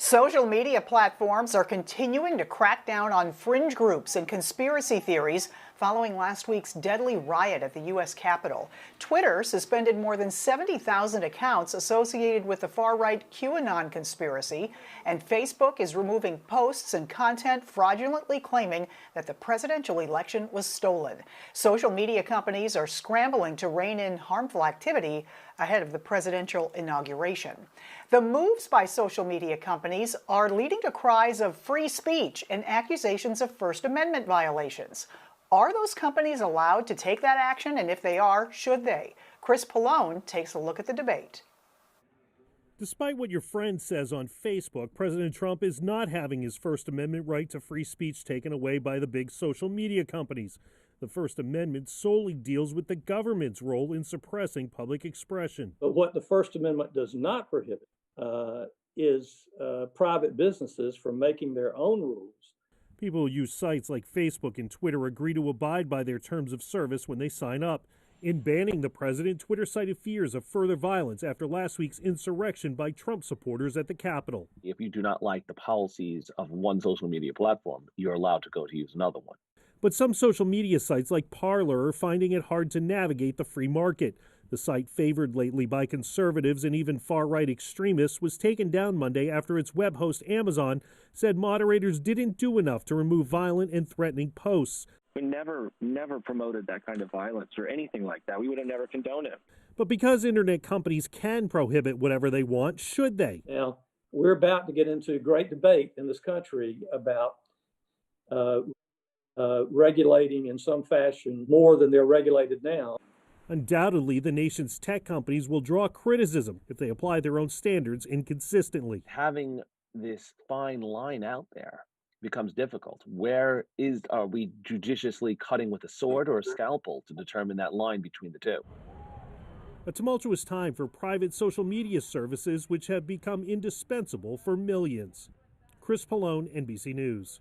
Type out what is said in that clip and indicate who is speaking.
Speaker 1: Social media platforms are continuing to crack down on fringe groups and conspiracy theories following last week's deadly riot at the U.S. Capitol. Twitter suspended more than 70,000 accounts associated with the far-right QAnon conspiracy, and Facebook is removing posts and content fraudulently claiming that the presidential election was stolen. Social media companies are scrambling to rein in harmful activity ahead of the presidential inauguration. The moves by social media companies are leading to cries of free speech and accusations of First Amendment violations. Are those companies allowed to take that action? And if they are, should they? Chris Pallone takes a look at the debate.
Speaker 2: Despite what your friend says on Facebook, President Trump is not having his First Amendment right to free speech taken away by the big social media companies. The First Amendment solely deals with the government's role in suppressing public expression.
Speaker 3: But what the First Amendment does not prohibit is private businesses from making their own rules.
Speaker 2: People who use sites like Facebook and Twitter agree to abide by their terms of service when they sign up. In banning the president, Twitter cited fears of further violence after last week's insurrection by Trump supporters at the Capitol.
Speaker 4: If you do not like the policies of one social media platform, you're allowed to go to use another one.
Speaker 2: But some social media sites like Parler are finding it hard to navigate the free market. The site, favored lately by conservatives and even far-right extremists, was taken down Monday after its web host Amazon said moderators didn't do enough to remove violent and threatening posts.
Speaker 5: We never promoted that kind of violence or anything like that. We would have never condoned it.
Speaker 2: But because internet companies can prohibit whatever they want, should they?
Speaker 3: Now, we're about to get into a great debate in this country about regulating in some fashion more than they're regulated now.
Speaker 2: Undoubtedly, the nation's tech companies will draw criticism if they apply their own standards inconsistently.
Speaker 4: Having this fine line out there becomes difficult. Are we judiciously cutting with a sword or a scalpel to determine that line between the two?
Speaker 2: A tumultuous time for private social media services which have become indispensable for millions. Chris Pallone, NBC News.